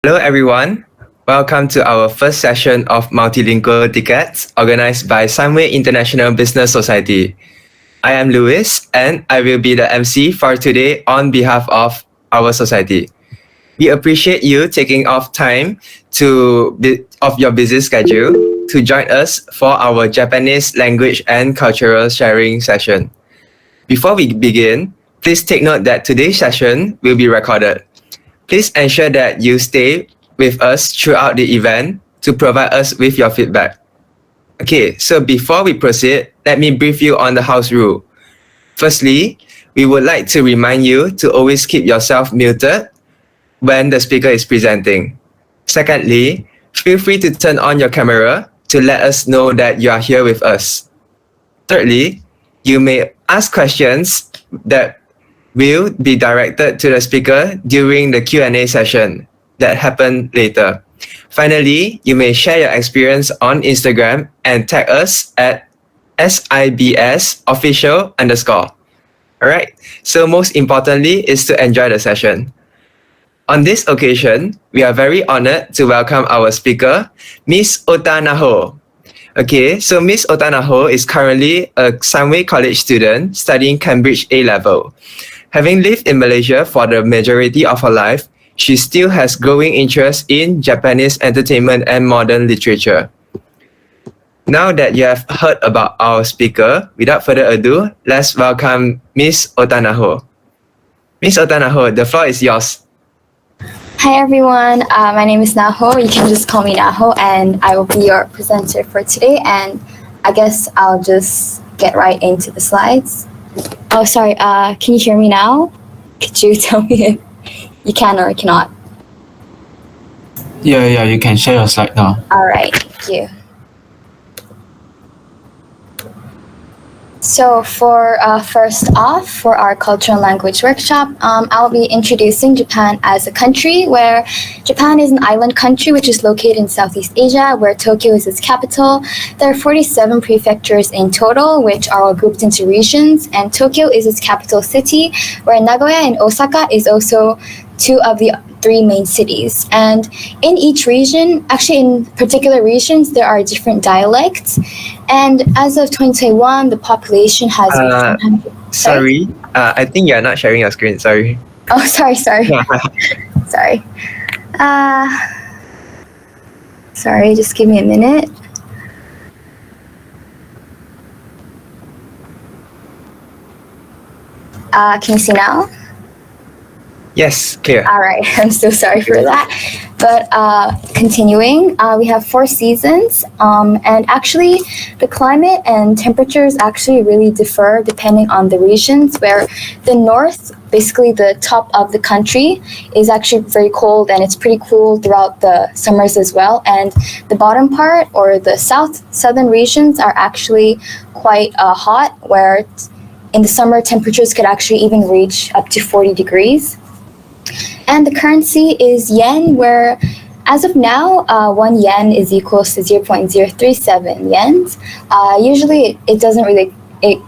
Hello everyone, welcome to our first session of Multilingual Etiquette organized by Sunway International Business Society. I am Louis and I will be the MC for today on behalf of our society. We appreciate you taking off time of your busy schedule to join us for our Japanese language and cultural sharing session. Before we begin, please take note that today's session will be recorded. Please ensure that you stay with us throughout the event to provide us with your feedback. Okay, so before we proceed, let me brief you on the house rule. Firstly, we would like to remind you to always keep yourself muted when the speaker is presenting. Secondly, feel free to turn on your camera to let us know that you are here with us. Thirdly, you may ask questions that will be directed to the speaker during the Q&A session that happen later. Finally, you may share your experience on Instagram and tag us at SIBSofficial_. Alright, so most importantly is to enjoy the session. On this occasion, we are very honored to welcome our speaker, Miss Ota Naho. Okay, so Miss Ota Naho is currently a Sunway College student studying Cambridge A-level. Having lived in Malaysia for the majority of her life, she still has growing interest in Japanese entertainment and modern literature. Now that you have heard about our speaker, without further ado, let's welcome Miss Ota Naho. Miss Ota Naho, the floor is yours. Hi everyone, my name is Naho. You can just call me Naho, and I will be your presenter for today. And I guess I'll just get right into the slides. Oh, sorry. Can you hear me now? Could you tell me if you can or cannot? Yeah, you can share your slide now. All right, thank you. So for first off, for our cultural language workshop, I'll be introducing Japan as a country, where Japan is an island country which is located in Southeast Asia, where Tokyo is its capital. There are 47 prefectures in total, which are all grouped into regions, and Tokyo is its capital city, where Nagoya and Osaka is also two of the three main cities. And in each region, actually in particular regions, there are different dialects. And as of 2021, the population has... Sorry, I think you're not sharing your screen, sorry. Oh, sorry. Sorry. Sorry, just give me a minute. Can you see now? Yes, clear. All right, I'm so sorry for that. But continuing, we have 4 seasons, and actually the climate and temperatures actually really differ depending on the regions, where the north, basically the top of the country, is actually very cold and it's pretty cool throughout the summers as well. And the bottom part, or the southern regions, are actually quite hot, where in the summer temperatures could actually even reach up to 40 degrees. And the currency is yen, where as of now, 1 yen is equals to 0.037 yens. Usually it doesn't really, it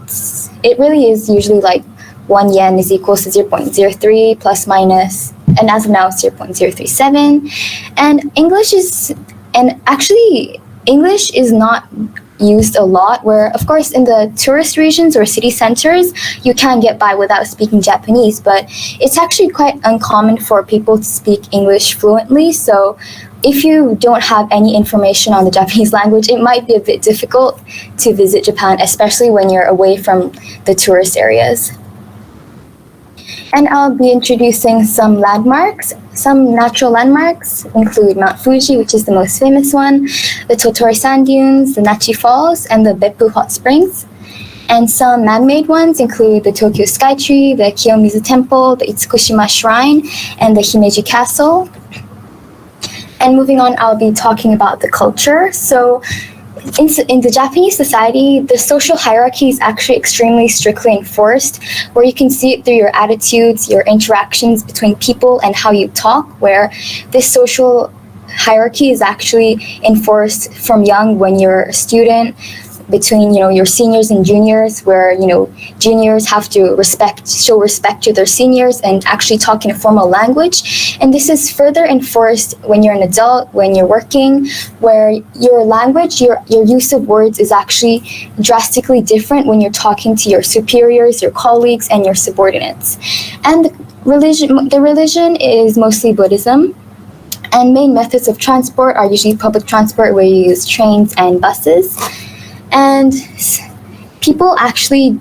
really is usually like 1 yen is equals to 0.03 plus minus, and as of now it's 0.037. And English is not used a lot, where of course in the tourist regions or city centers you can get by without speaking Japanese, but it's actually quite uncommon for people to speak English fluently. So if you don't have any information on the Japanese language, it might be a bit difficult to visit Japan, especially when you're away from the tourist areas. And I'll be introducing some landmarks. Some natural landmarks include Mount Fuji, which is the most famous one, the Totori Sand Dunes, the Nachi Falls, and the Beppu Hot Springs. And some man-made ones include the Tokyo Skytree, the Kiyomizu Temple, the Itsukushima Shrine, and the Himeji Castle. And moving on, I'll be talking about the culture. So in the Japanese society, the social hierarchy is actually extremely strictly enforced, where you can see it through your attitudes, your interactions between people, and how you talk, where this social hierarchy is actually enforced from young when you're a student, between your seniors and juniors, where juniors have to show respect to their seniors and actually talk in a formal language. And this is further enforced when you're an adult, when you're working, where your language, your use of words is actually drastically different when you're talking to your superiors, your colleagues, and your subordinates. And the religion is mostly Buddhism. And main methods of transport are usually public transport, where you use trains and buses. And people are actually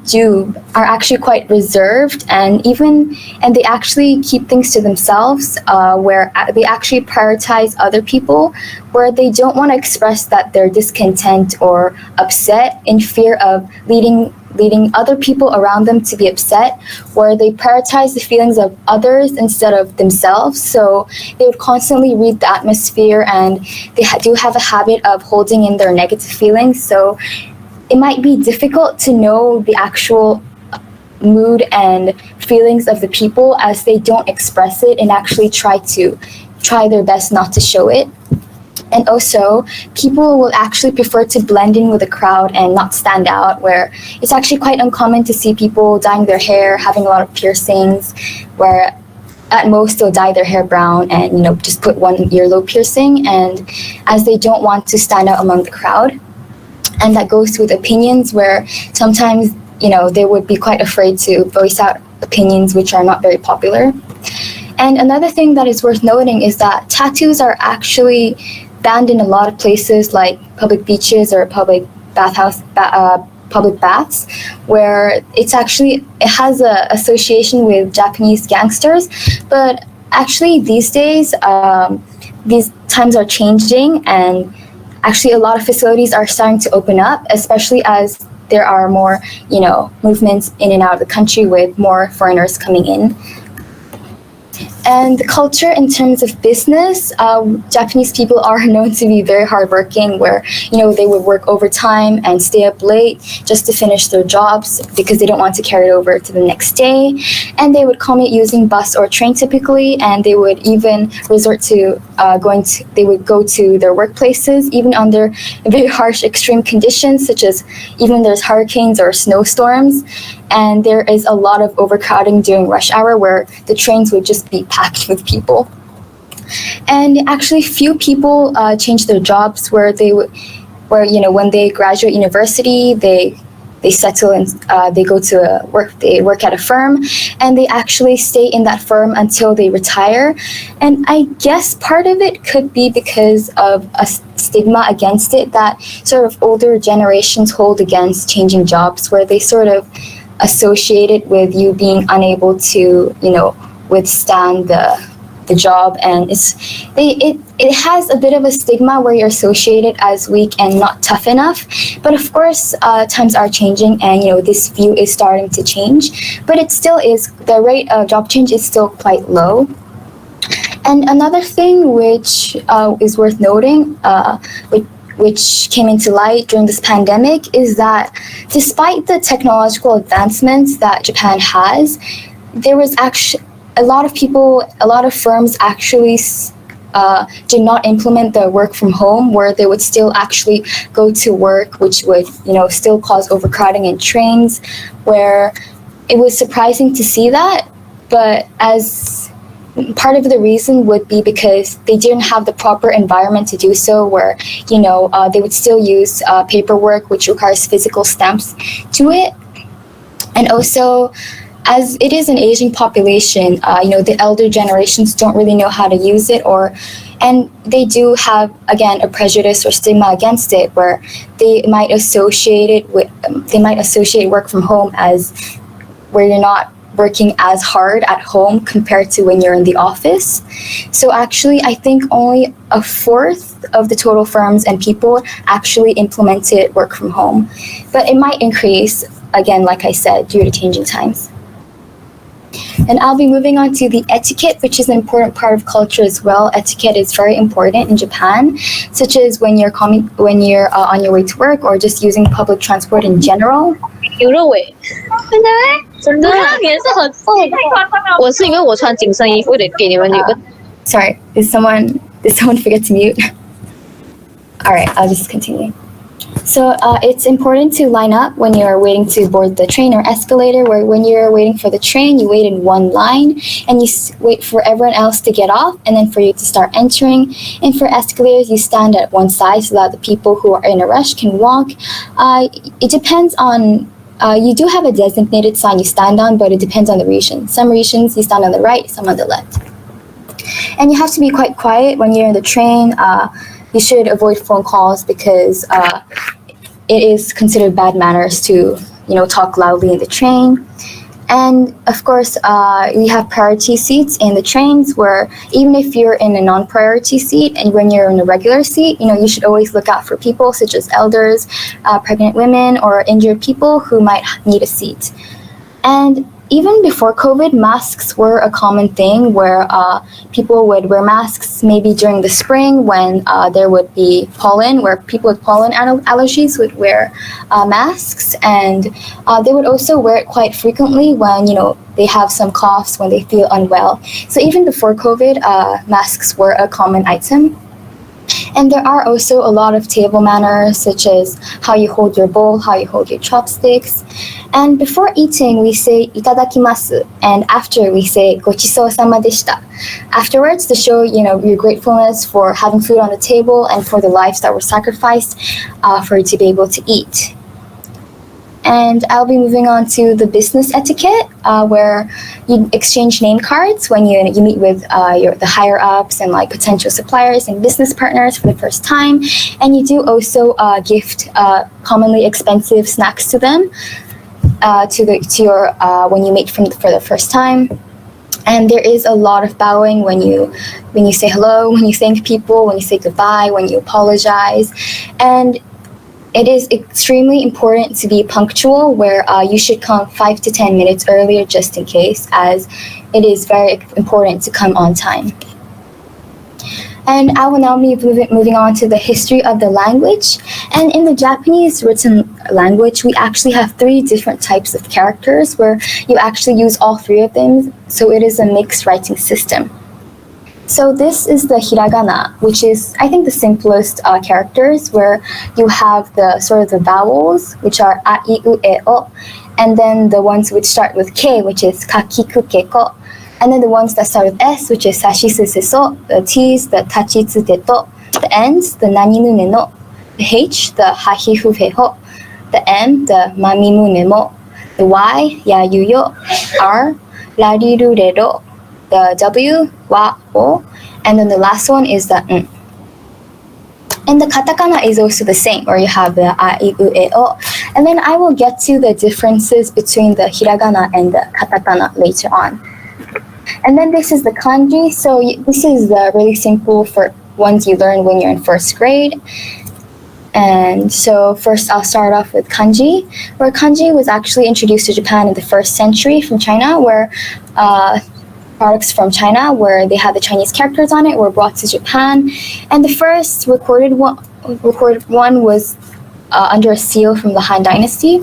quite reserved, and they actually keep things to themselves, where they actually prioritize other people, where they don't want to express that they're discontent or upset in fear of leading other people around them to be upset, where they prioritize the feelings of others instead of themselves. So they would constantly read the atmosphere, and they do have a habit of holding in their negative feelings. So it might be difficult to know the actual mood and feelings of the people, as they don't express it and actually try their best not to show it. And also, people will actually prefer to blend in with the crowd and not stand out, where it's actually quite uncommon to see people dyeing their hair, having a lot of piercings, where at most they'll dye their hair brown and just put one earlobe piercing, and as they don't want to stand out among the crowd. And that goes with opinions, where sometimes they would be quite afraid to voice out opinions which are not very popular. And another thing that is worth noting is that tattoos are actually banned in a lot of places, like public beaches or public baths, where it has a association with Japanese gangsters. But actually these days, these times are changing, and actually a lot of facilities are starting to open up, especially as there are more movements in and out of the country with more foreigners coming in. And the culture in terms of business, Japanese people are known to be very hardworking, where they would work overtime and stay up late just to finish their jobs because they don't want to carry it over to the next day. And they would commute using bus or train typically, and they would even resort to they would go to their workplaces even under very harsh extreme conditions, such as even there's hurricanes or snowstorms. And there is a lot of overcrowding during rush hour, where the trains would just be packed with people. And actually few people change their jobs, where when they graduate university, they settle and they go to they work at a firm, and they actually stay in that firm until they retire. And I guess part of it could be because of a stigma against it that sort of older generations hold against changing jobs, where they sort of associate it with you being unable to withstand the job, and it has a bit of a stigma where you're associated as weak and not tough enough. But of course, times are changing, and this view is starting to change, but it still is, the rate of job change is still quite low. And another thing which is worth noting, which came into light during this pandemic, is that despite the technological advancements that Japan has, there was actually a lot of firms actually did not implement the work from home, where they would still actually go to work, which would still cause overcrowding in trains, where it was surprising to see that. But as part of the reason would be because they didn't have the proper environment to do so, where they would still use paperwork which requires physical stamps to it. And also, as it is an aging population, the elder generations don't really know how to use it, and they do have, again, a prejudice or stigma against it, where they might associate work from home as where you're not working as hard at home compared to when you're in the office. So actually, I think only a fourth of the total firms and people actually implemented work from home. But it might increase, again, like I said, due to changing times. And I'll be moving on to the etiquette, which is an important part of culture as well. Etiquette is very important in Japan, such as when you're on your way to work, or just using public transport in general. 牛肉尾，真的颜色很瘦。我是因为我穿紧身衣服的，给你们有个。Sorry, did someone forget to mute? All right, I'll just continue. So it's important to line up when you're waiting to board the train or escalator, where when you're waiting for the train, you wait in one line and you wait for everyone else to get off and then for you to start entering. And for escalators, you stand at one side so that the people who are in a rush can walk. It depends on, you do have a designated sign you stand on, but it depends on the region. Some regions you stand on the right, some on the left. And you have to be quite quiet when you're in the train. You should avoid phone calls because it is considered bad manners to, talk loudly in the train. And of course, we have priority seats in the trains where even if you're in a non-priority seat and when you're in a regular seat, you should always look out for people such as elders, pregnant women, or injured people who might need a seat. And even before COVID, masks were a common thing where people would wear masks maybe during the spring when there would be pollen, where people with pollen allergies would wear masks. And they would also wear it quite frequently when, they have some coughs, when they feel unwell. So even before COVID, masks were a common item. And there are also a lot of table manners, such as how you hold your bowl, how you hold your chopsticks. And before eating, we say itadakimasu, and after we say gochisousama deshita. Afterwards, to show your gratefulness for having food on the table and for the lives that were sacrificed for you to be able to eat. And I'll be moving on to the business etiquette, where you exchange name cards when you meet with the higher ups and like potential suppliers and business partners for the first time. And you do also gift commonly expensive snacks to them when you meet for the first time. And there is a lot of bowing when you say hello, when you thank people, when you say goodbye, when you apologize. And it is extremely important to be punctual, where you should come 5 to 10 minutes earlier just in case, as it is very important to come on time. And I will now be moving on to the history of the language. And in the Japanese written language, we actually have 3 different types of characters where you actually use all 3 of them. So it is a mixed writing system. So this is the hiragana, which is, I think, the simplest characters, where you have the vowels, which are a, I, u, e, o, and then the ones which start with k, which is ka, ki, ku, ke, ko, and then the ones that start with s, which is sashi, su, se, so, the t's, the tachi, tsu, te, to, the n's, the nani, nu, ne, no, the h, the ha, hi, hu, he, ho, the m, the ma, mi, mu, me, mo, the y, ya, yu, yo, r, la, ri, ru, re, ro, the W, wa, wo, and then the last one is the n. And the katakana is also the same, where you have the a, I, u, e, o. And then I will get to the differences between the hiragana and the katakana later on. And then this is the kanji. So this is really simple for ones you learn when you're in first grade. And so first I'll start off with kanji, where kanji was actually introduced to Japan in the 1st century from China, where products from China where they had the Chinese characters on it were brought to Japan. And the first recorded one was under a seal from the Han Dynasty.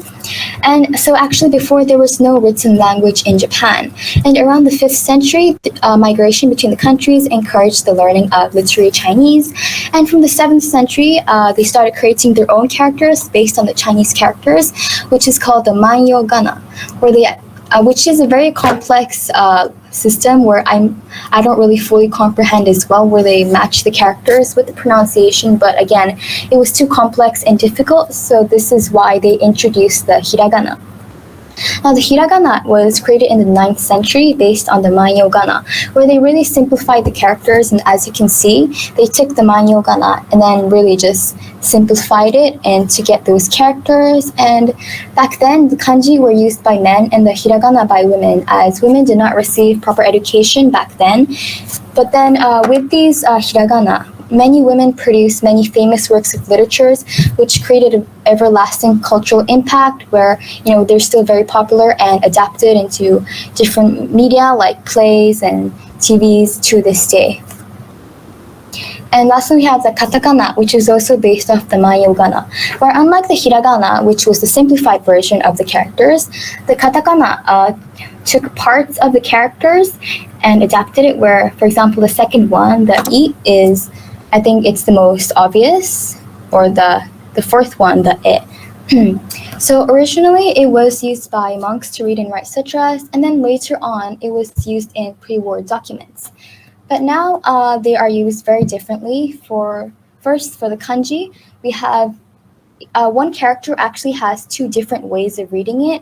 And so actually before, there was no written language in Japan. And around the 5th century, migration between the countries encouraged the learning of literary Chinese. And from the 7th century, they started creating their own characters based on the Chinese characters, which is called the Manyogana, which is a very complex system where I don't really fully comprehend as well, where they match the characters with the pronunciation. But again, it was too complex and difficult, so this is why they introduced the hiragana. Now, the hiragana was created in the 9th century based on the manyogana, where they really simplified the characters. And as you can see, they took the manyogana and then really just simplified it and to get those characters. And back then, the kanji were used by men and the hiragana by women, as women did not receive proper education back then. But then with these hiragana, many women produced many famous works of literatures, which created an everlasting cultural impact where, they're still very popular and adapted into different media like plays and TVs to this day. And lastly, we have the katakana, which is also based off the manyogana, where unlike the hiragana, which was the simplified version of the characters, the katakana took parts of the characters and adapted it, where, for example, the second one, the I is, I think it's the most obvious, or the the fourth one, the e. So originally it was used by monks to read and write sutras, and then later on it was used in pre-war documents. But now they are used very differently. First, for the kanji, we have one character actually has two different ways of reading it,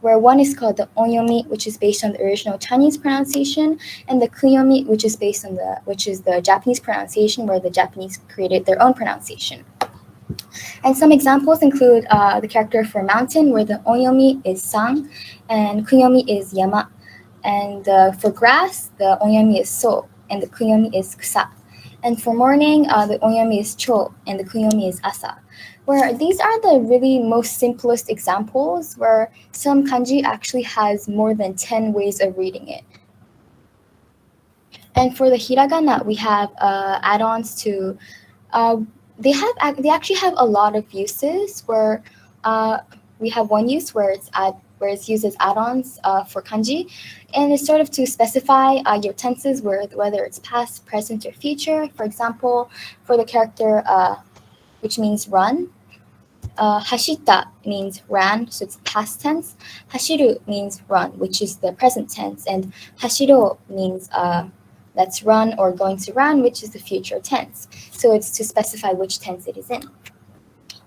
where one is called the onyomi, which is based on the original Chinese pronunciation, and the kuyomi, which is the Japanese pronunciation, where the Japanese created their own pronunciation. And some examples include the character for mountain, where the onyomi is sang, and kuyomi is yama. And for grass, the onyomi is so, and the kuyomi is kusa. And for morning, the onyomi is cho, and the kuyomi is asa. Where these are the really most simplest examples where some kanji actually has more than 10 ways of reading it. And for the hiragana, we have add-ons to, they actually have a lot of uses where we have one use where it's used as add-ons for kanji, and it's sort of to specify your tenses, whether it's past, present, or future. For example, for the character which means run, hashita means ran, so it's past tense. Hashiru means run, which is the present tense, and hashiro means that's run or going to run, which is the future tense. So it's to specify which tense it is in.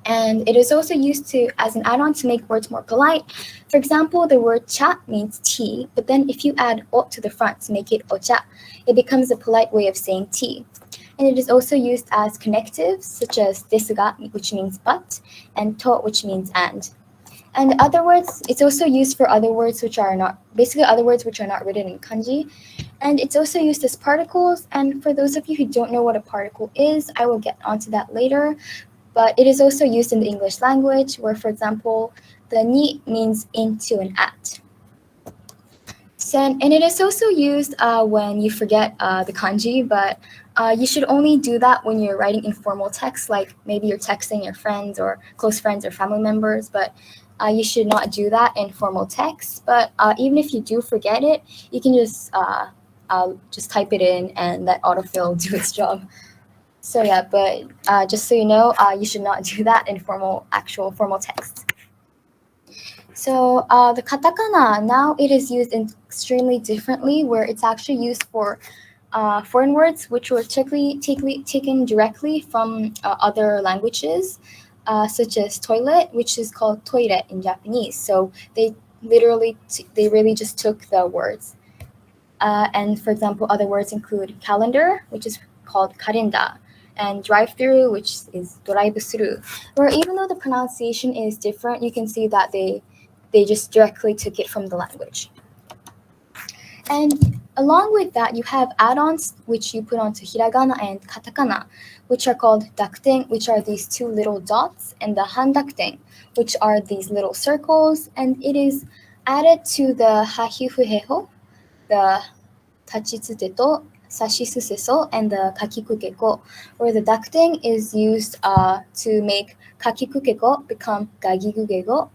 And it is also used as an add-on to make words more polite. For example, the word cha means tea, but then if you add o to the front to make it ocha, it becomes a polite way of saying tea. And it is also used as connectives, such as desu ga, which means but, and to, which means and. And other words, it's also used for other words which are not written in kanji. And it's also used as particles. And for those of you who don't know what a particle is, I will get onto that later. But it is also used in the English language, where, for example, the ni means into and at. And it is also used when you forget the kanji, but you should only do that when you're writing informal text, like maybe you're texting your friends or close friends or family members, but you should not do that in formal text. But even if you do forget it, you can just type it in and let autofill do its job. So yeah, but just so you know, you should not do that in actual formal text. So the katakana, now it is used extremely differently, where it's actually used for foreign words which were typically taken directly from other languages, such as toilet, which is called toire in Japanese. So they really just took the words. And for example, other words include calendar, which is called karenda, and drive-through, which is doraibusuru. Where even though the pronunciation is different, you can see that they just directly took it from the language. And along with that, you have add-ons which you put onto hiragana and katakana, which are called dakten, which are these two little dots, and the handakten, which are these little circles, and it is added to the hahifuheho, the tachitsuteto, sashisuseso, and the kakikukeko, where the dakten is used to make kakikukeko become gagigugego,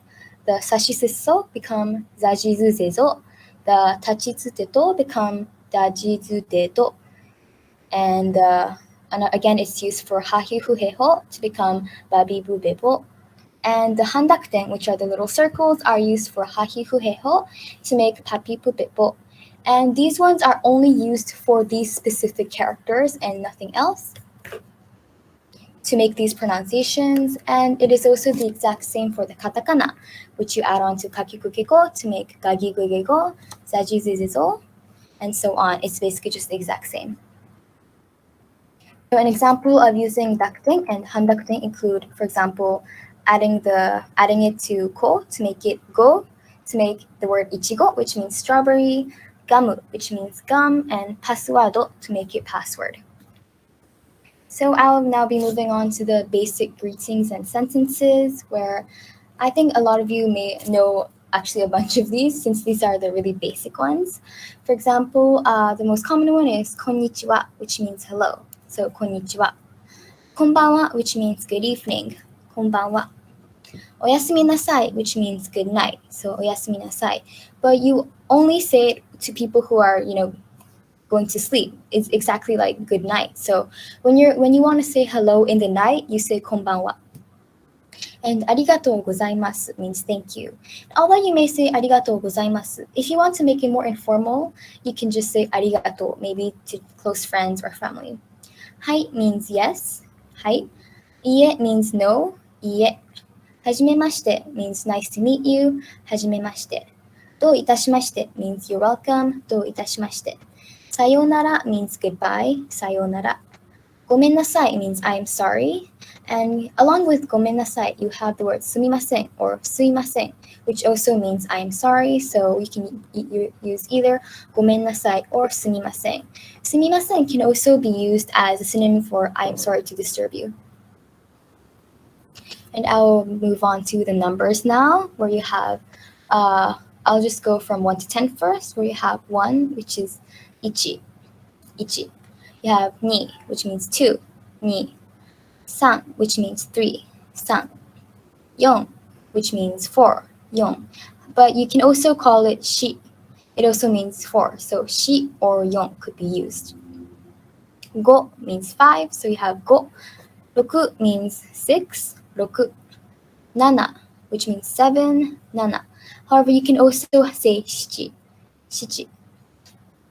the sashisuseso become zajizuzezo, the tachitsuteto become dajizudeto, and again it's used for hahifuheho to become babibubebo. And the handakten, which are the little circles, are used for hahifuheho to make papipubebo. And these ones are only used for these specific characters and nothing else to make these pronunciations. And it is also the exact same for the katakana, which you add on to kakikukeko to make gagigugego, zajizuzezo, and so on. It's basically just the exact same. So an example of using dakten and handakten include, for example, adding it to ko to make it go, to make the word ichigo, which means strawberry, gamu, which means gum, and passwado to make it password. So I'll now be moving on to the basic greetings and sentences, where I think a lot of you may know actually a bunch of these, since these are the really basic ones. For example, the most common one is konnichiwa, which means hello. So konnichiwa. Konbanwa, which means good evening. Konbanwa. Oyasumi nasai, which means good night. So oyasumi nasai. But you only say it to people who are, going to sleep. It's exactly like good night. So when you want to say hello in the night, you say konbanwa. And arigatou gozaimasu means thank you. Although you may say arigatou gozaimasu, if you want to make it more informal, you can just say arigatou, maybe to close friends or family. Hai means yes. Hai. Ie means no. Ie. Hajimemashite means nice to meet you. Hajimemashite. Do itashimashite means you're welcome. Do itashimashite. Sayonara means goodbye. Sayonara. Gomen nasai means I am sorry. And along with gomen nasai, you have the word sumimasen or suimasen, which also means I am sorry. So you can use either gomen nasai or sumimasen. Sumimasen can also be used as a synonym for I am sorry to disturb you. And I'll move on to the numbers now, where you have, I'll just go from 1 to 10 first, where you have 1, which is ichi, ichi. You have ni, which means 2, ni. San, which means 3, san. Yon, which means 4, yon. But you can also call it shi. It also means 4, so shi or yon could be used. Go means 5, so you have go. Roku means 6, roku. Nana, which means 7, nana. However, you can also say shichi, shichi.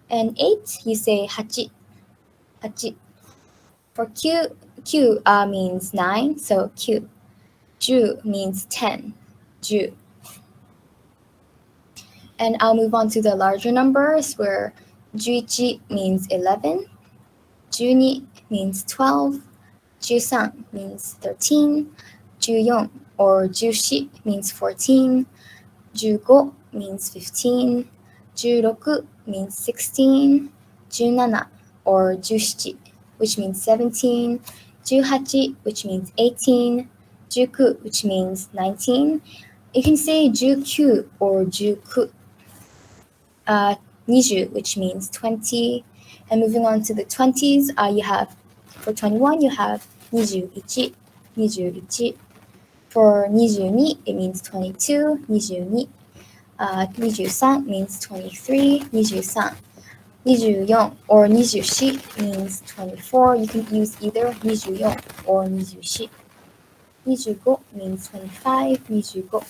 And 8, you say hachi, hachi. For Q means 9, so Q. Ju means 10, ju. And I'll move on to the larger numbers, where juichi means 11, juni means 12, jusan means 13, juyon or jushi means 14, jugo means 15, juroku means 16, junana or jushi, which means 17, juhachi, which means 18, juku, which means 19. You can say jukyu or juku. 20, which means 20. And moving on to the 20s, you have, for 21, you have 21, 21. For 22, it means 22, 22. 23 means 23, 23. 24 or 24 means 24. You can use either 24 or 24. 25 means 25, 25.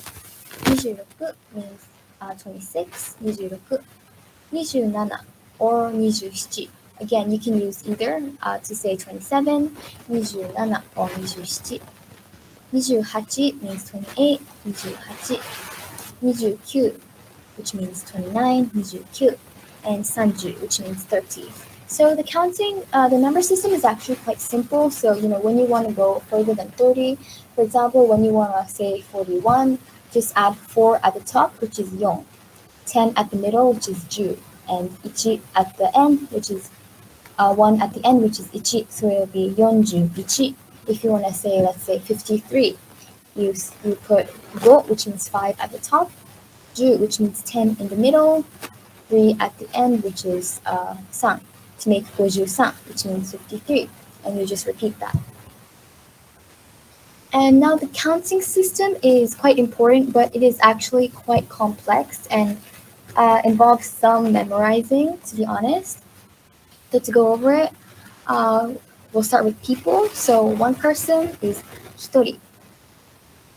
26 means 26, 26. 27 or 27. Again, you can use either to say 27, 27 or 27. 28 means 28, 28. 29, which means 29, 29. And 30, which means 30. So the counting, the number system is actually quite simple. So, when you want to go further than 30, for example, when you want to say 41, just add 4 at the top, which is yon, 10 at the middle, which is ju, and ichi at the end, which is 1 at the end, which is ichi. So it'll be yonju ichi. If you want to say, let's say 53, you put go, which means 5 at the top, ju, which means 10 in the middle, 3 at the end, which is san, to make goju-san, which means 53, and you just repeat that. And now the counting system is quite important, but it is actually quite complex and involves some memorizing, to be honest. So to go over it, we'll start with people. So one person is hitori,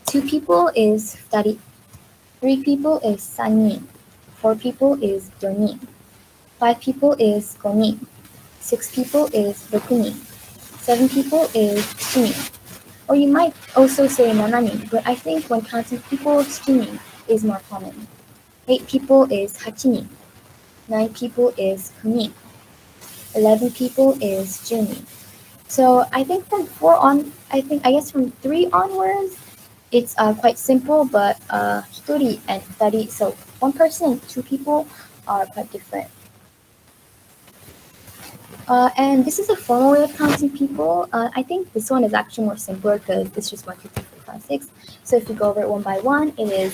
2 people is futari, 3 people is sannin, 4 people is yonin, 5 people is gonin, 6 people is rokunin, 7 people is shinin. Or you might also say nananin, but I think when counting people, shinin is more common. 8 people is hachinin, 9 people is kunin, 11 people is junin. So I think from 4 on, I guess from 3 onwards, it's quite simple, but hitori and futari, so 1 person and 2 people are quite different. And this is a formal way of counting people. I think this one is actually more simpler because it's just 1, 2, 3, 4, 5, 6. So if you go over it one by one, it is,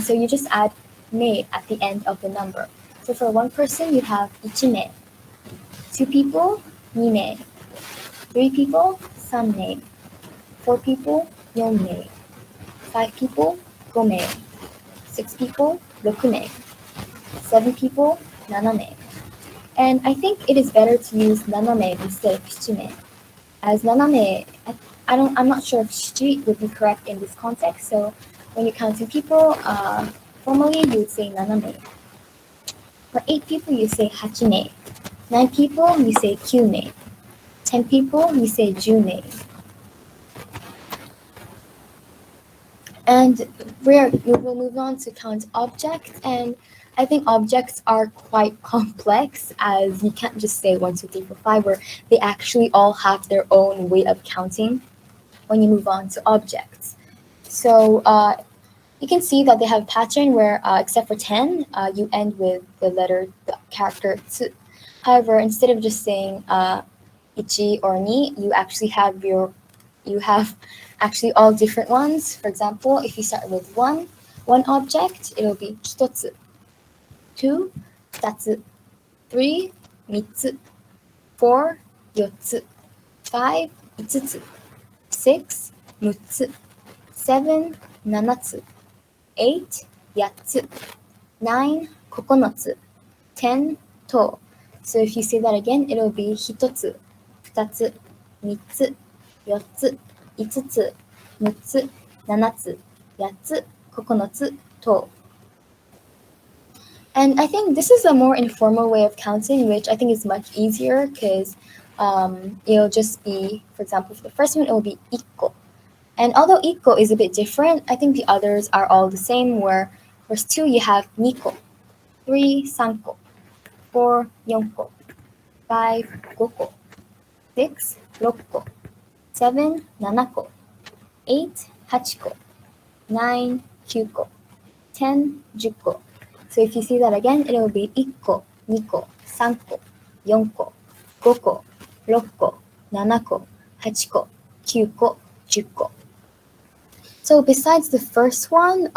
so you just add me at the end of the number. So for 1 person, you have ichime, 2 people, nime, 3 people, sanme, 4 people, yonme, 5 people, gome, 6 people, rokume, 7 people, naname. And I think it is better to use naname instead of shichime, as naname I'm not sure if street would be correct in this context. So when you're counting people, formally you would say naname. For 8 people, you say hachine. 9 people, you say kyune. 10 people, you say june. And we will move on to count objects, and I think objects are quite complex, as you can't just say 1, 2, 3, 4, 5, where they actually all have their own way of counting when you move on to objects. So you can see that they have a pattern where, except for 10, you end with the character tsu. However, instead of just saying ichi or ni, you actually have actually all different ones. For example, if you start with one object, it'll be hitotsu, 2, 2つ, 3, 3つ, 4, 4つ, 5, 5つ, 6, 6つ, 7, 7つ, 8, 8つ, 9, 9つ, 10, 10. So if you say that again, it'll be 1つ、2つ、3つ、4つ、5つ、6つ、7つ、8つ、9つ、10. And I think this is a more informal way of counting, which I think is much easier because it'll just be, for example, for the first one, it will be ikko. And although ikko is a bit different, I think the others are all the same, where there's 2, you have niko, 3, 3ko, 4, 4ko, 5, 5ko, 6, 6ko, 7, 7ko, 8, 8ko, 9, 9ko, 10, 10ko. So if you see that again, it will be 1ko, 2ko, 3ko, 4ko, 5ko, 6ko, 7ko, 8ko, 9ko, 10ko. So besides the first one,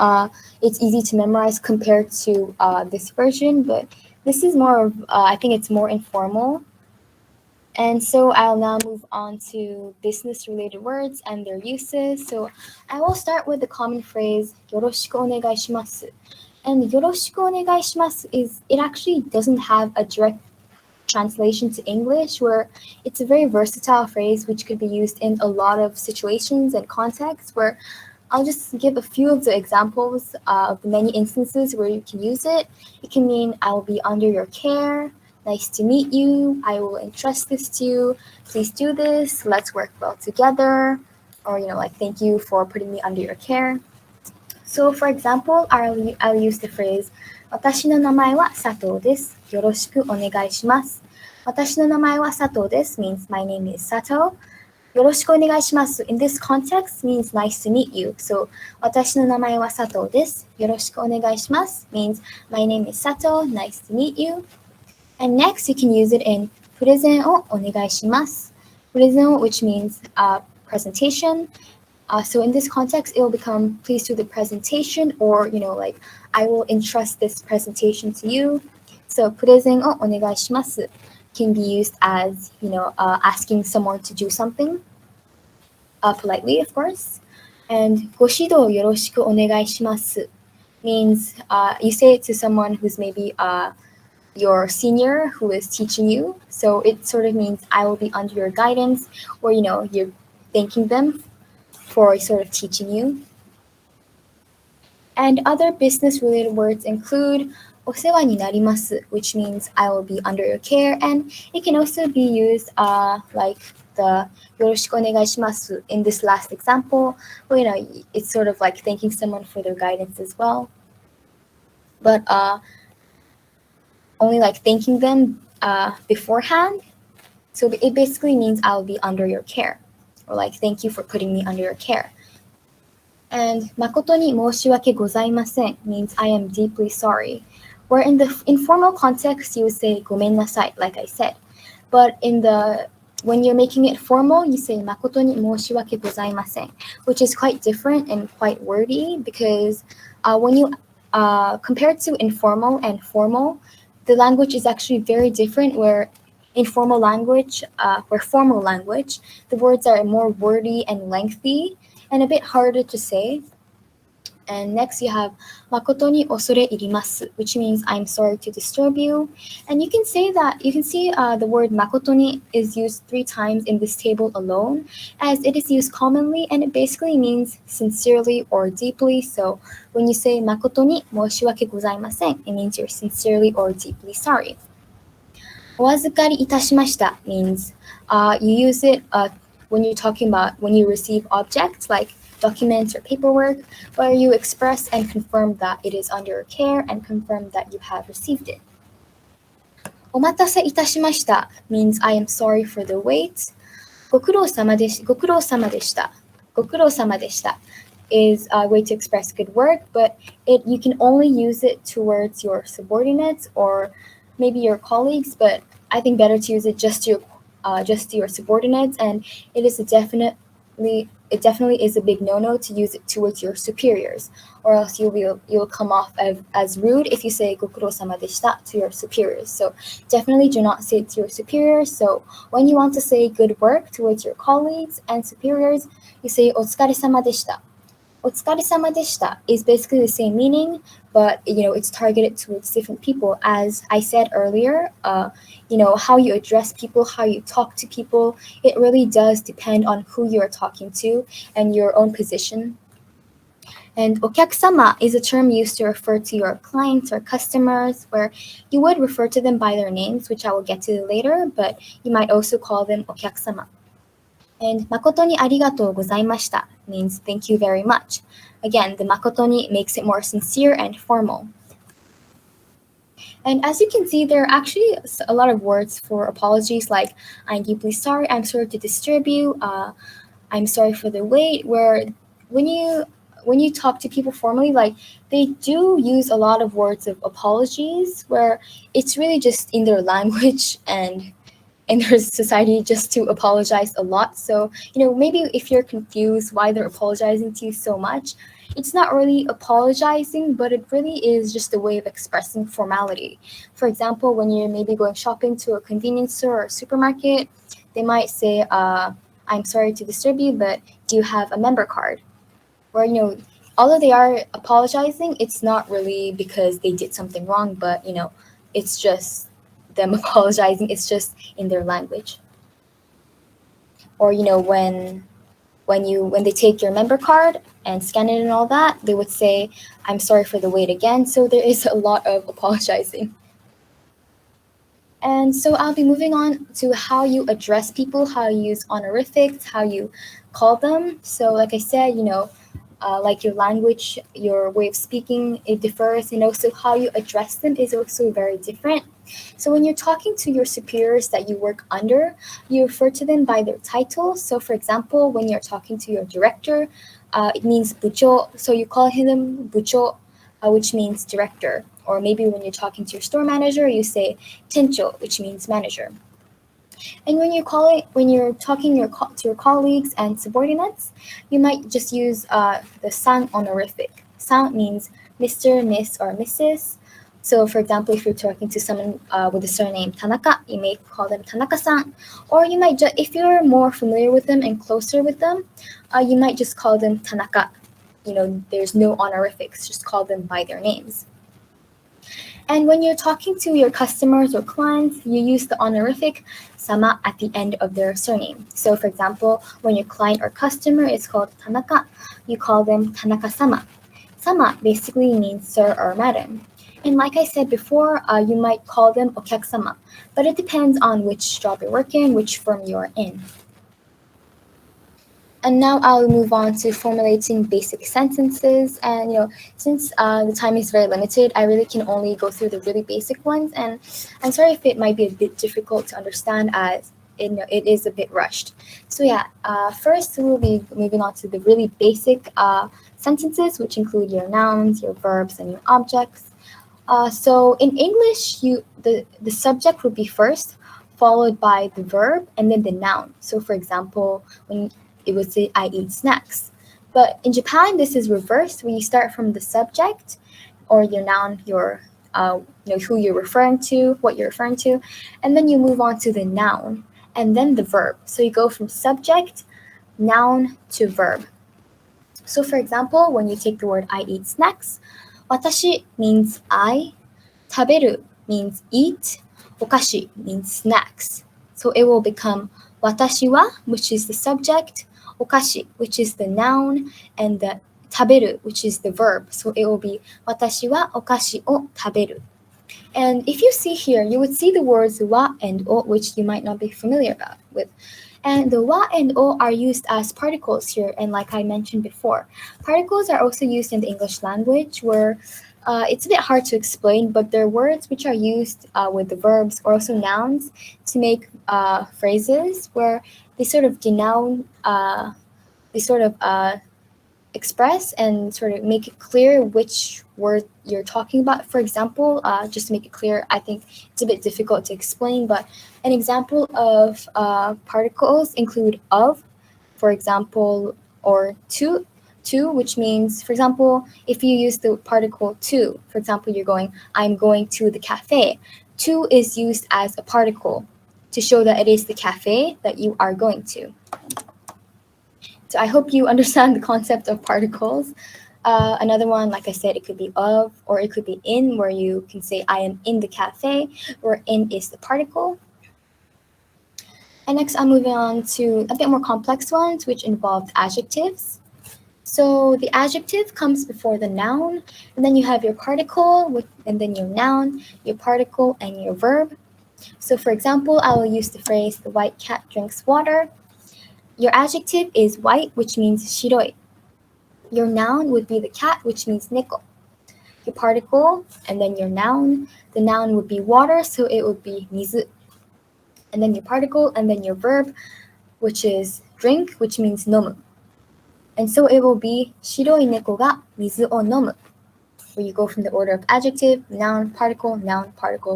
it's easy to memorize compared to this version, but this is more of, I think it's more informal. And so I'll now move on to business-related words and their uses. So I will start with the common phrase, yoroshiku onegai shimasu. And yoroshiku onegai shimasu it actually doesn't have a direct translation to English, where it's a very versatile phrase which could be used in a lot of situations and contexts, where I'll just give a few of the examples of the many instances where you can use it. It can mean, I will be under your care, nice to meet you, I will entrust this to you, please do this, let's work well together, or like, thank you for putting me under your care. So for example, I'll use the phrase, 私の名前は佐藤です。よろしくお願いします。私の名前は佐藤です means my name is Sato. よろしくお願いします in this context means nice to meet you. So 私の名前は佐藤です。よろしくお願いします means my name is Sato, nice to meet you. And next you can use it in プレゼンをお願いします。プレゼン which means presentation. So in this context, it will become, please do the presentation, or, like, I will entrust this presentation to you. So プレゼンをお願いします can be used as, asking someone to do something, politely, of course. And ご指導よろしくお願いします means you say it to someone who's maybe your senior who is teaching you. So it sort of means I will be under your guidance, or, you're thanking them for sort of teaching you. And other business-related words include お世話になります which means I will be under your care, and it can also be used like the よろしくお願いします in this last example, where, it's sort of like thanking someone for their guidance as well. But only like thanking them beforehand. So it basically means I'll be under your care, or like, thank you for putting me under your care. And 誠に申し訳ございません means I am deeply sorry. Where in the informal context, you would say ごめんなさい, like I said. But when you're making it formal, you say 誠に申し訳ございません, which is quite different and quite wordy, because when you compare to informal and formal, the language is actually very different, where informal language, or formal language, the words are more wordy and lengthy and a bit harder to say. And next you have makoto ni osore irimasu, which means I'm sorry to disturb you. And you can see the word makoto ni is used 3 times in this table alone, as it is used commonly, and it basically means sincerely or deeply. So when you say makoto ni moshiwake gozaimasen, it means you're sincerely or deeply sorry. Owazukari itashimashita means you use it when you're talking about when you receive objects like documents or paperwork, where you express and confirm that it is under your care and confirm that you have received it. Omatase itashimashita means I am sorry for the wait. Gokurou-sama deshita. Gokurou-sama deshita is a way to express good work, but you can only use it towards your subordinates or maybe your colleagues, but I think better to use it just to your subordinates, and it definitely is a big no-no to use it towards your superiors, or else you'll come off as rude if you say gokurou-sama deshita to your superiors. So definitely do not say it to your superiors. So when you want to say good work towards your colleagues and superiors, you say otsukaresama deshita. Otsukaresama deshita is basically the same meaning, but it's targeted towards different people. As I said earlier, how you address people, how you talk to people, it really does depend on who you are talking to and your own position. And okyakusama is a term used to refer to your clients or customers, where you would refer to them by their names, which I will get to later, but you might also call them okyakusama. And makoto ni arigatou gozaimashita means thank you very much. Again, the makoto ni makes it more sincere and formal. And as you can see, there are actually a lot of words for apologies, like I'm deeply sorry, I'm sorry to disturb you, I'm sorry for the wait, where when you talk to people formally, like they do use a lot of words of apologies, where it's really just in their language and in their society just to apologize a lot. So, maybe if you're confused why they're apologizing to you so much, it's not really apologizing, but it really is just a way of expressing formality. For example, when you're maybe going shopping to a convenience store or supermarket, they might say, I'm sorry to disturb you, but do you have a member card? Where, although they are apologizing, it's not really because they did something wrong, but, it's just them apologizing. It's just in their language. Or when they take your member card and scan it and all that, they would say, I'm sorry for the wait again. So there is a lot of apologizing. And so I'll be moving on to how you address people, how you use honorifics, how you call them. So like I said, like your language, your way of speaking, it differs, and also how you address them is also very different. So when you're talking to your superiors that you work under, you refer to them by their title. So for example, when you're talking to your director, it means bucho, so you call him bucho, which means director. Or maybe when you're talking to your store manager, you say tencho, which means manager. And when you're talking to your colleagues and subordinates, you might just use the san honorific. San means Mr., Miss, or Mrs. So, for example, if you're talking to someone with the surname Tanaka, you may call them Tanaka-san. Or you might if you're more familiar with them and closer with them, you might just call them Tanaka. There's no honorifics, just call them by their names. And when you're talking to your customers or clients, you use the honorific sama at the end of their surname. So for example, when your client or customer is called Tanaka, you call them Tanaka-sama. Sama basically means sir or madam. And like I said before, you might call them okyakusama, but it depends on which job you're working, which firm you're in. And now I'll move on to formulating basic sentences. And since the time is very limited, I really can only go through the really basic ones. And I'm sorry if it might be a bit difficult to understand, as it is a bit rushed. So yeah, first we'll be moving on to the really basic sentences, which include your nouns, your verbs, and your objects. So in English, the subject would be first, followed by the verb, and then the noun. So for example, when it would say, I eat snacks. But in Japan, this is reversed, where you start from the subject or your noun, who you're referring to, what you're referring to, and then you move on to the noun and then the verb. So you go from subject, noun to verb. So for example, when you take the word I eat snacks, watashi means I, taberu means eat, okashi means snacks. So it will become watashi wa, which is the subject, okashi, which is the noun, and the taberu, which is the verb. So it will be watashi wa okashi o taberu. And if you see here, you would see the words wa and o, which you might not be familiar with. And the wa and o are used as particles here, and like I mentioned before, particles are also used in the English language where it's a bit hard to explain, but they're words which are used with the verbs or also nouns to make phrases where they sort of denoun, they sort of express and sort of make it clear which word you're talking about. For example, just to make it clear, I think it's a bit difficult to explain, but an example of particles include of, for example, or to, which means, for example, if you use the particle to, for example, you're going, I'm going to the cafe. To is used as a particle to show that it is the cafe that you are going to. So I hope you understand the concept of particles. Another one, like I said, it could be of, or it could be in, where you can say I am in the cafe, where in is the particle. And next I'm moving on to a bit more complex ones, which involve adjectives. So the adjective comes before the noun, and then you have your particle, and then your noun, your particle, and your verb. So for example, I will use the phrase, the white cat drinks water. Your adjective is white, which means shiroi. Your noun would be the cat, which means neko. Your particle, and then your noun. The noun would be water, so it would be mizu. And then your particle, and then your verb, which is drink, which means nomu. And so it will be shiroi neko ga mizu o nomu, where you go from the order of adjective, noun, particle,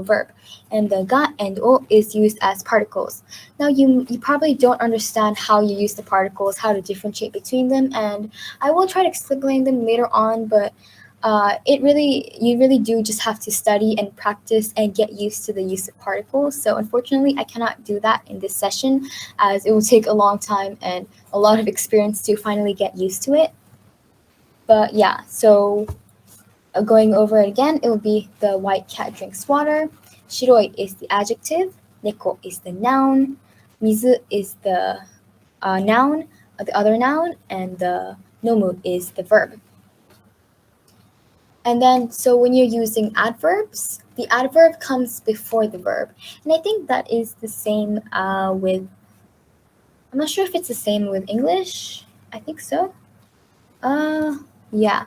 verb. And the ga and o is used as particles. Now you probably don't understand how you use the particles, how to differentiate between them, and I will try to explain them later on, but you really do just have to study and practice and get used to the use of particles. So unfortunately, I cannot do that in this session, as it will take a long time and a lot of experience to finally get used to it. But yeah, so going over it again, it will be the white cat drinks water. Shiroi is the adjective. Neko is the noun. Mizu is the noun, the other noun, and the nomu is the verb. And then, so when you're using adverbs, the adverb comes before the verb. And I think that is the same with, I'm not sure if it's the same with English. I think so. Yeah.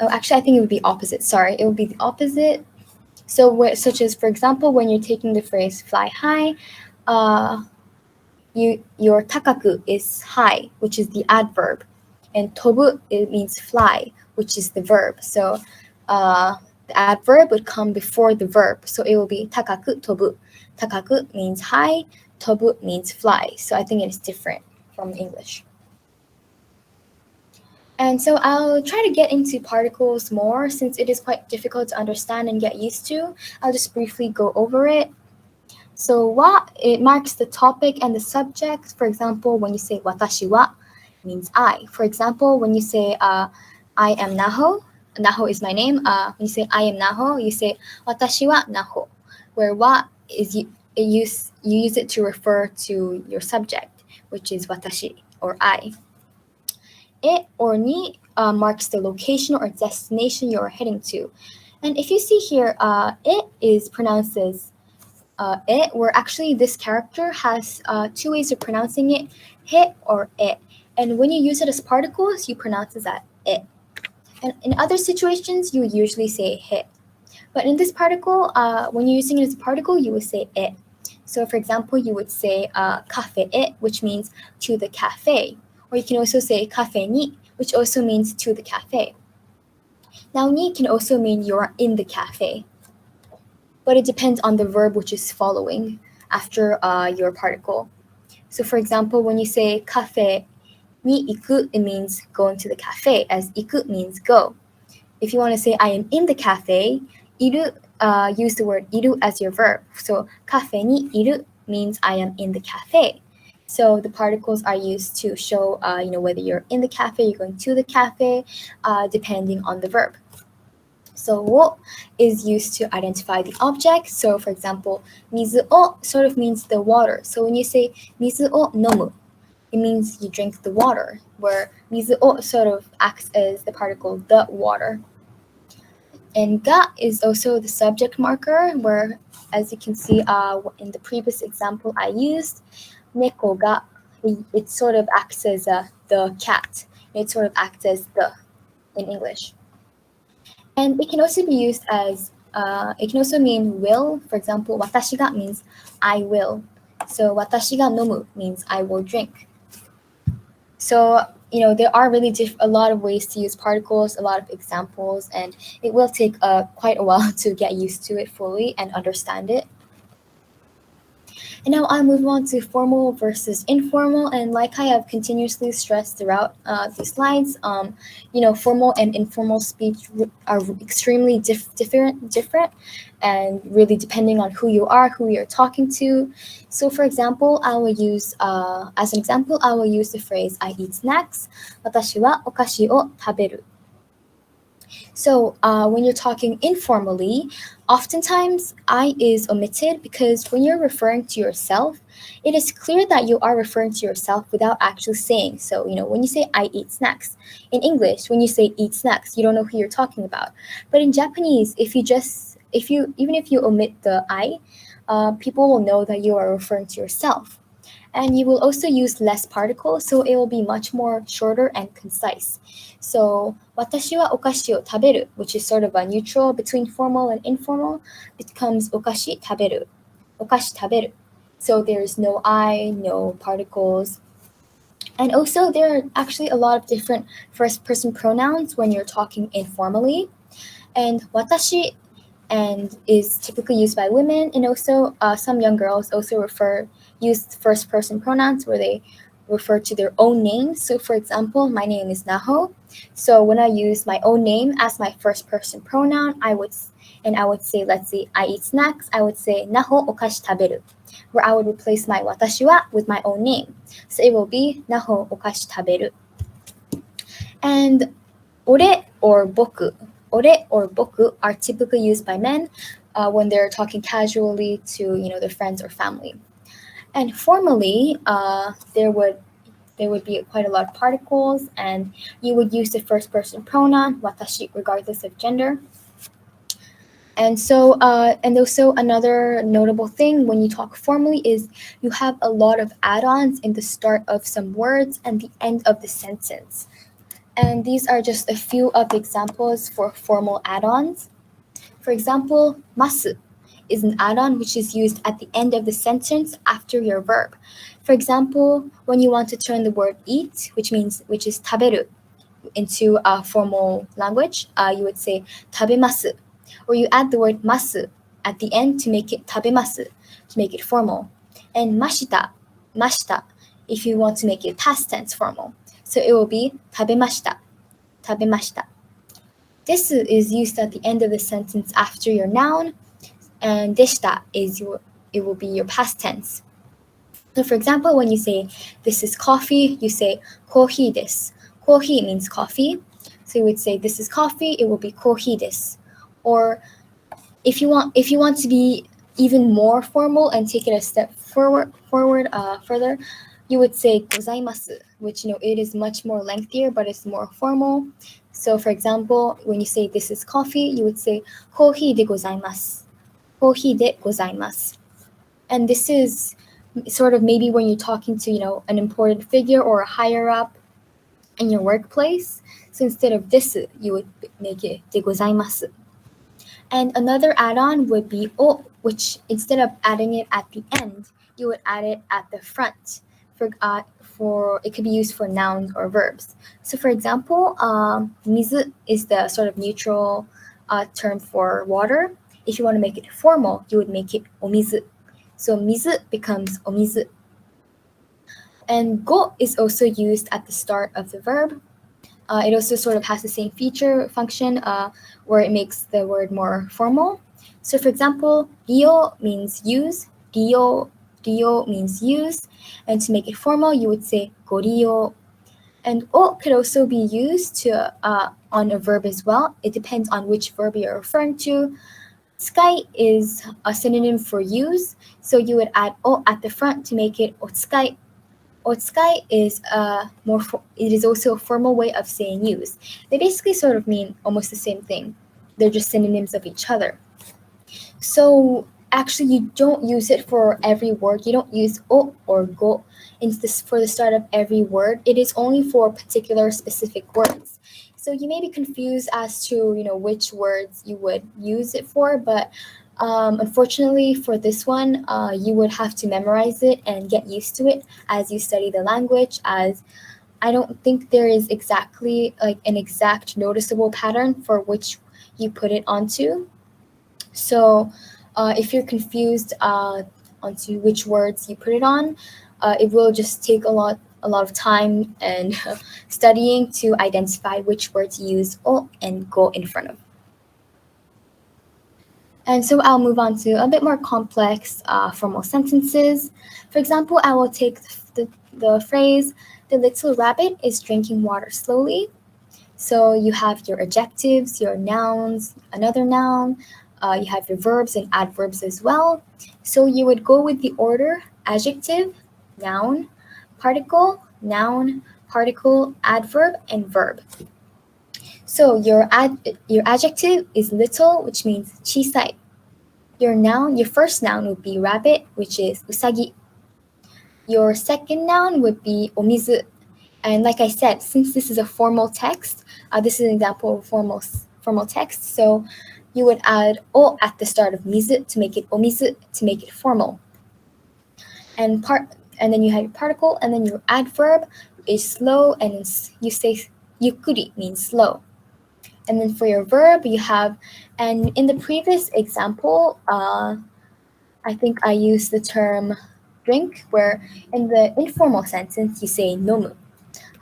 Oh, actually, I think it would be opposite. Sorry, it would be the opposite. So, such as, for example, when you're taking the phrase fly high, your takaku is high, which is the adverb, and tobu, it means fly, which is the verb. So the adverb would come before the verb. So it will be takaku tobu. Takaku means high, tobu means fly. So I think it is different from English. And so I'll try to get into particles more since it is quite difficult to understand and get used to. I'll just briefly go over it. So wa, it marks the topic and the subject. For example, when you say watashi wa, it means I. For example, when you say I am Naho, Naho is my name. When you say I am Naho, you say watashi wa Naho, where wa is you use it to refer to your subject, which is watashi or I. It or ni marks the location or destination you're heading to. And if you see here, it is pronounced as it, where actually this character has two ways of pronouncing it, he or it. And when you use it as particles, you pronounce it as it. And in other situations, you would usually say he. But in this particle, when you're using it as a particle, you would say it. So for example, you would say cafe it, which means to the cafe. Or you can also say cafe ni, which also means to the cafe. Now ni can also mean you're in the cafe, but it depends on the verb which is following after your particle. So for example, when you say cafe ni iku, it means going to the cafe, as iku means go. If you want to say I am in the cafe, iru, use the word iru as your verb. So cafe ni iru means I am in the cafe. So the particles are used to show, whether you're in the cafe, you're going to the cafe, depending on the verb. So wo is used to identify the object. So for example, mizu o sort of means the water. So when you say mizu o nomu, it means you drink the water, where mizu o sort of acts as the particle the water. And ga is also the subject marker, where, as you can see in the previous example I used, neko ga, it sort of acts as the cat. It sort of acts as the in English. And it can also be used as, it can also mean will. For example, watashi ga means I will. So watashi ga nomu means I will drink. So, there are really a lot of ways to use particles, a lot of examples, and it will take quite a while to get used to it fully and understand it. And now I move on to formal versus informal. And like I have continuously stressed throughout these slides, formal and informal speech are extremely different, and really depending on who you are, who you're talking to. So for example, I will use, the phrase, I eat snacks. Watashi wa okashi o taberu. So when you're talking informally, oftentimes I is omitted because when you're referring to yourself, it is clear that you are referring to yourself without actually saying. So, when you say I eat snacks, in English, when you say eat snacks, you don't know who you're talking about. But in Japanese, even if you omit the I, people will know that you are referring to yourself. And you will also use less particles, so it will be much more shorter and concise. So, watashi wa okashi o taberu, which is sort of a neutral between formal and informal, becomes okashi taberu. Okashi taberu. So there's no I, no particles. And also there are actually a lot of different first-person pronouns when you're talking informally. And watashi is typically used by women, and also some young girls also use first-person pronouns where they refer to their own name. So for example, my name is Naho. So when I use my own name as my first-person pronoun, I would say, let's say, I eat snacks, I would say Naho okashi taberu, where I would replace my watashi wa with my own name. So it will be Naho okashi taberu. And ore or boku. Ore or boku are typically used by men when they're talking casually to their friends or family. And formally, there would be quite a lot of particles, and you would use the first person pronoun watashi regardless of gender. And so, and also another notable thing when you talk formally is you have a lot of add-ons in the start of some words and the end of the sentence. And these are just a few of the examples for formal add-ons. For example, masu is an add-on which is used at the end of the sentence after your verb. For example, when you want to turn the word eat, which is taberu, into a formal language, you would say tabemasu, or you add the word masu at the end to make it tabemasu, to make it formal. And mashita, if you want to make it past tense formal. So it will be tabemashita. Desu is used at the end of the sentence after your noun, and deshita it will be your past tense. So for example, when you say this is coffee, you say kohi desu. Kohi means coffee. So you would say this is coffee, it will be kohi desu. Or if you want to be even more formal and take it a step further, you would say gozaimasu, which it is much more lengthier, but it's more formal. So for example, when you say this is coffee, you would say kohi de gozaimasu. Kohi de gozaimasu. And this is sort of maybe when you're talking to an important figure or a higher up in your workplace. So instead of desu, you would make it de gozaimasu. And another add-on would be o, which instead of adding it at the end, you would add it at the front. For it could be used for nouns or verbs. So for example, mizu is the sort of neutral term for water. If you want to make it formal, you would make it omizu. So mizu becomes omizu. And go is also used at the start of the verb. It also sort of has the same function where it makes the word more formal. So for example, ryo means use. Ryo Ryo means use, and to make it formal, you would say gorio. And o could also be used to on a verb as well. It depends on which verb you're referring to. Tsukai is a synonym for use, so you would add o at the front to make it otsukai. Otsukai is it is also a formal way of saying use. They basically sort of mean almost the same thing. They're just synonyms of each other. So actually, you don't use it for every word. You don't use o or go for the start of every word. It is only for particular specific words. So you may be confused as to which words you would use it for, but unfortunately for this one, you would have to memorize it and get used to it as you study the language, as I don't think there is exactly like an exact noticeable pattern for which you put it onto. So if you're confused onto which words you put it on, it will just take a lot of time and studying to identify which words you use o and go in front of. And so I'll move on to a bit more complex formal sentences. For example, I will take the phrase, "The little rabbit is drinking water slowly." So you have your adjectives, your nouns, another noun, you have your verbs and adverbs as well. So you would go with the order: adjective, noun, particle, adverb, and verb. So your adjective is little, which means chisai. Your first noun would be rabbit, which is usagi. Your second noun would be omizu. And like I said, since this is a formal text, this is an example of formal text. So you would add o at the start of mizu to make it omizu, to make it formal. And then you have your particle, and then your adverb is slow, and you say yukuri means slow. And then for your verb, you have, and in the previous example, I think I used the term drink, where in the informal sentence you say nomu.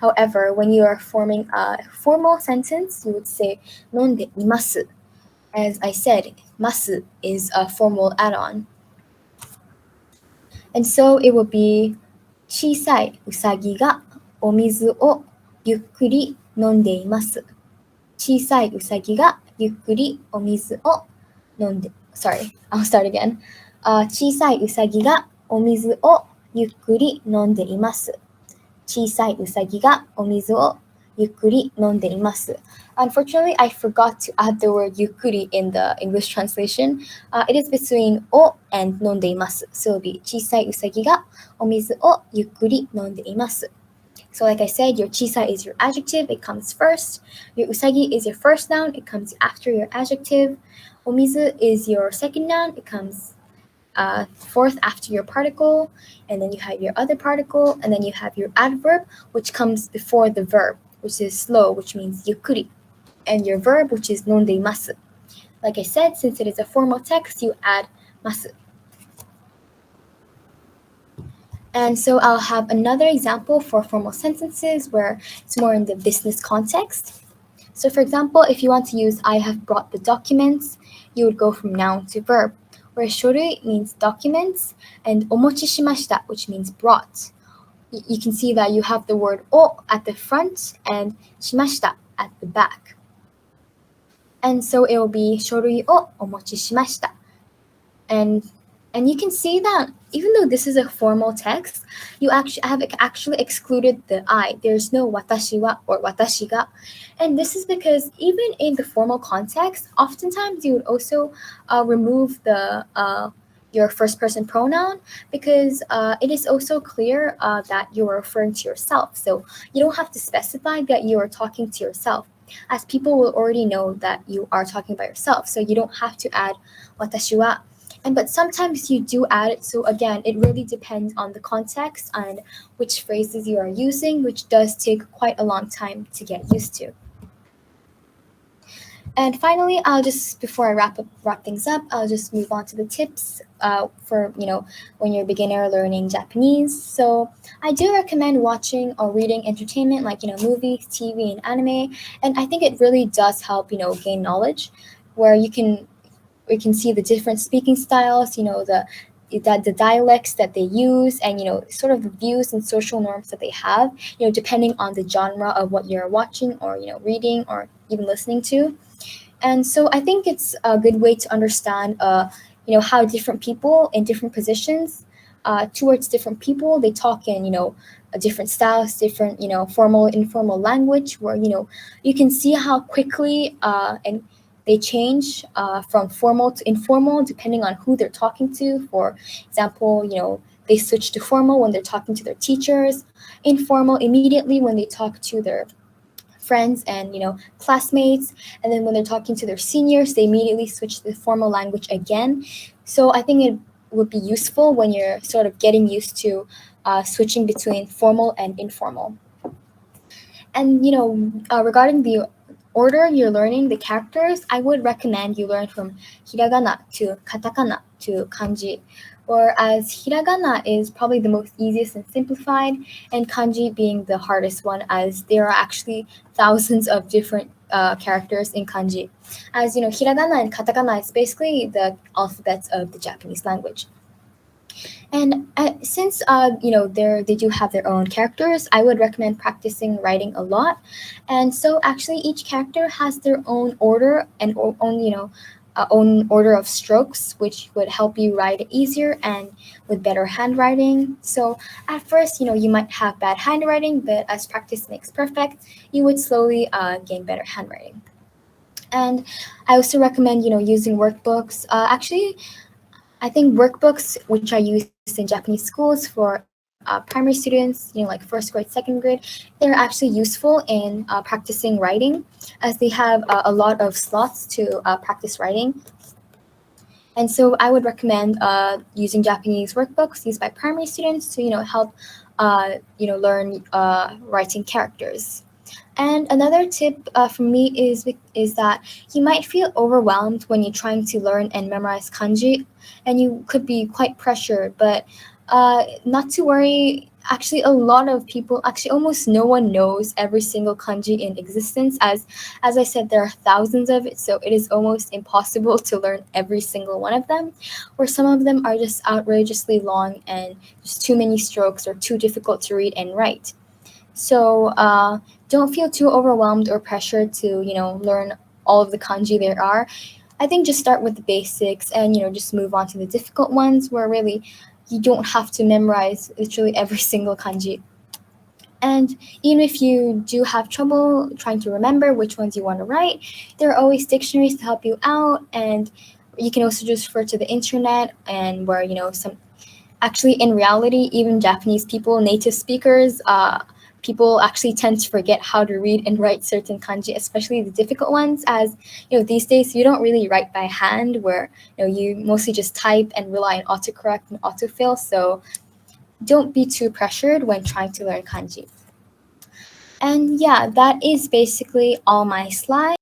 However, when you are forming a formal sentence, you would say nonde imasu. As I said, masu is a formal add-on. And so it would be 小さいウサギがお水をゆっくり飲んでいます。小さいうさぎがゆっくりお水を飲んで Sorry, I'll start again. 小さいうさぎがお水をゆっくり飲んでいます。小さいうさぎがお水をゆっくり飲んでいます。Unfortunately, I forgot to add the word yukuri in the English translation. It is between o and 飲んでいます。So it'll be 小さいうさぎがお水をゆっくり飲んでいます。So like I said, your chisai is your adjective, it comes first. Your usagi is your first noun, it comes after your adjective. Omizu is your second noun, it comes fourth after your particle. And then you have your other particle, and then you have your adverb, which comes before the verb, which is slow, which means yukuri. And your verb, which is nondeimasu. Like I said, since it is a formal text, you add masu. And so I'll have another example for formal sentences where it's more in the business context. So for example, if you want to use I have brought the documents, you would go from noun to verb, where shorui means documents and omochi shimashita, which means brought. You can see that you have the word o at the front and shimashita at the back. And so it will be shorui o omochi shimashita. And you can see that even though this is a formal text, you actually excluded the I. There's no watashi wa or watashi ga. And this is because even in the formal context, oftentimes you would also remove the your first person pronoun, because it is also clear that you are referring to yourself. So you don't have to specify that you are talking to yourself, as people will already know that you are talking about yourself. So you don't have to add watashi wa. But sometimes you do add it. So again, it really depends on the context and which phrases you are using, which does take quite a long time to get used to. And finally, before I wrap things up, I'll just move on to the tips for when you're a beginner learning Japanese. So I do recommend watching or reading entertainment like movies, TV, and anime. And I think it really does help gain knowledge, where you can see the different speaking styles, the that the dialects that they use, and sort of the views and social norms that they have, depending on the genre of what you're watching or reading or even listening to. And so I think it's a good way to understand how different people in different positions towards different people, they talk in different styles, different formal, informal language, where you can see how quickly and they change from formal to informal depending on who they're talking to. For example, they switch to formal when they're talking to their teachers, informal immediately when they talk to their friends and classmates, and then when they're talking to their seniors, they immediately switch to the formal language again. So I think it would be useful when you're sort of getting used to switching between formal and informal. And regarding the order you're learning the characters, I would recommend you learn from hiragana to katakana to kanji. Whereas hiragana is probably the most easiest and simplified, and kanji being the hardest one, as there are actually thousands of different characters in kanji. As hiragana and katakana is basically the alphabets of the Japanese language. And since they do have their own characters, I would recommend practicing writing a lot. And so actually each character has their own order and own order of strokes, which would help you write it easier and with better handwriting. So at first, you might have bad handwriting, but as practice makes perfect, you would slowly gain better handwriting. And I also recommend using workbooks. Actually, I think workbooks, which are used in Japanese schools for primary students, like first grade, second grade, they're actually useful in practicing writing, as they have a lot of slots to practice writing. And so I would recommend using Japanese workbooks used by primary students to help learn writing characters. And another tip from me is that you might feel overwhelmed when you're trying to learn and memorize kanji, and you could be quite pressured. But not to worry. Actually, a lot of people, actually almost no one knows every single kanji in existence. As I said, there are thousands of it, so it is almost impossible to learn every single one of them. Or some of them are just outrageously long and just too many strokes or too difficult to read and write. So don't feel too overwhelmed or pressured to learn all of the kanji there are. I think just start with the basics and just move on to the difficult ones, where really you don't have to memorize literally every single kanji. And even if you do have trouble trying to remember which ones you want to write, there are always dictionaries to help you out, and you can also just refer to the internet, and where some actually in reality, even Japanese people, native speakers, people actually tend to forget how to read and write certain kanji, especially the difficult ones, as these days you don't really write by hand, where you mostly just type and rely on autocorrect and autofill. So don't be too pressured when trying to learn kanji. And yeah, that is basically all my slides.